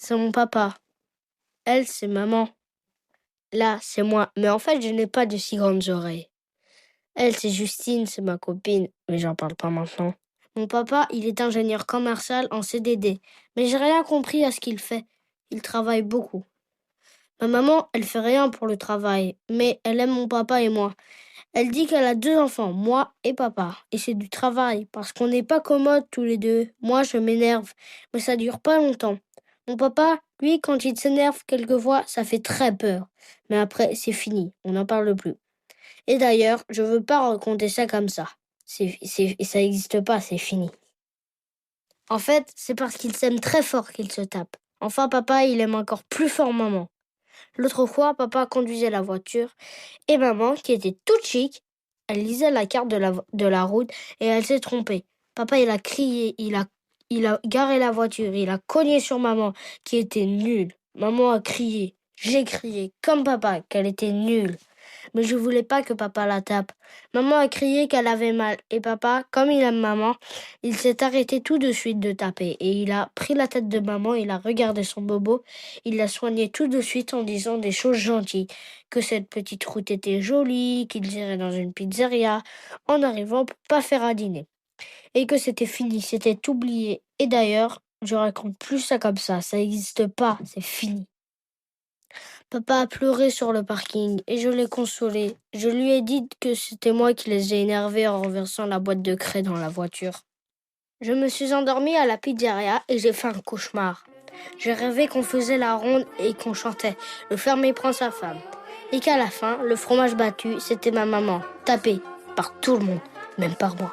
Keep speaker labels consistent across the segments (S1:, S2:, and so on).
S1: c'est mon papa. Elle, c'est maman. Là, c'est moi. Mais en fait, je n'ai pas de si grandes oreilles. Elle, c'est Justine, c'est ma copine. Mais j'en parle pas maintenant. Mon papa, il est ingénieur commercial en CDD. Mais j'ai rien compris à ce qu'il fait. Il travaille beaucoup. Ma maman, elle fait rien pour le travail. Mais elle aime mon papa et moi. Elle dit qu'elle a 2 enfants, moi et papa. Et c'est du travail, parce qu'on n'est pas commodes tous les deux. Moi, je m'énerve, mais ça dure pas longtemps. Mon papa, lui, quand il s'énerve quelquefois, ça fait très peur. Mais après, c'est fini, on n'en parle plus. Et d'ailleurs, je veux pas raconter ça comme ça. Ça n'existe pas, c'est fini. En fait, c'est parce qu'il s'aime très fort qu'il se tape. Enfin, papa, il aime encore plus fort maman. L'autre fois, papa conduisait la voiture et maman, qui était toute chic, elle lisait la carte de la route et elle s'est trompée. Papa, il a crié, il a garé la voiture, il a cogné sur maman, qui était nulle. Maman a crié, j'ai crié, comme papa, qu'elle était nulle. Mais je voulais pas que papa la tape. Maman a crié qu'elle avait mal. Et papa, comme il aime maman, il s'est arrêté tout de suite de taper. Et il a pris la tête de maman, il a regardé son bobo, il l'a soigné tout de suite en disant des choses gentilles. Que cette petite route était jolie, qu'ils iraient dans une pizzeria, en arrivant pour pas faire à dîner. Et que c'était fini, c'était oublié. Et d'ailleurs, je raconte plus ça comme ça n'existe pas, c'est fini. Papa a pleuré sur le parking et je l'ai consolé. Je lui ai dit que c'était moi qui les ai énervés en renversant la boîte de craie dans la voiture. Je me suis endormie à la pizzeria et j'ai fait un cauchemar. J'ai rêvé qu'on faisait la ronde et qu'on chantait « Le fermier prend sa femme ». Et qu'à la fin, le fromage battu, c'était ma maman, tapée par tout le monde, même par moi.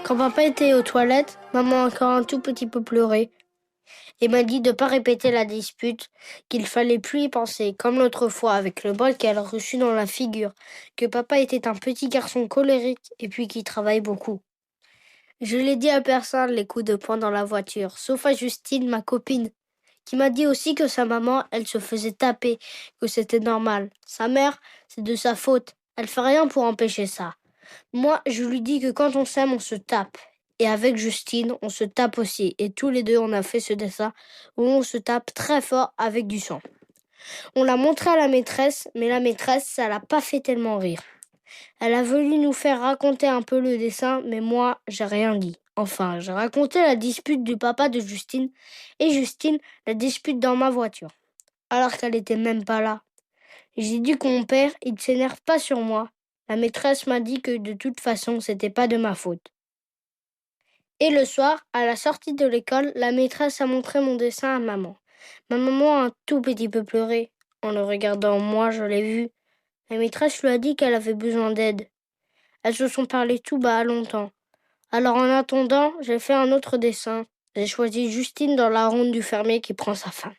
S1: Quand papa était aux toilettes, maman a encore un tout petit peu pleuré et m'a dit de ne pas répéter la dispute, qu'il fallait plus y penser, comme l'autre fois avec le bol qu'elle a reçu dans la figure, que papa était un petit garçon colérique et puis qui travaille beaucoup. Je l'ai dit à personne les coups de poing dans la voiture, sauf à Justine, ma copine, qui m'a dit aussi que sa maman, elle se faisait taper, que c'était normal. Sa mère, c'est de sa faute. Elle fait rien pour empêcher ça. Moi, je lui dis que quand on s'aime, on se tape. Et avec Justine, on se tape aussi. Et tous les deux, on a fait ce dessin où on se tape très fort avec du sang. On l'a montré à la maîtresse, mais la maîtresse, ça l'a pas fait tellement rire. Elle a voulu nous faire raconter un peu le dessin, mais moi, j'ai rien dit. Enfin, j'ai raconté la dispute du papa de Justine et Justine la dispute dans ma voiture, alors qu'elle était même pas là. J'ai dit que mon père, il ne s'énerve pas sur moi. La maîtresse m'a dit que de toute façon, c'était pas de ma faute. Et le soir, à la sortie de l'école, la maîtresse a montré mon dessin à maman. Ma maman a un tout petit peu pleuré. En le regardant, moi, je l'ai vu. La maîtresse lui a dit qu'elle avait besoin d'aide. Elles se sont parlé tout bas longtemps. Alors en attendant, j'ai fait un autre dessin. J'ai choisi Justine dans la ronde du fermier qui prend sa femme.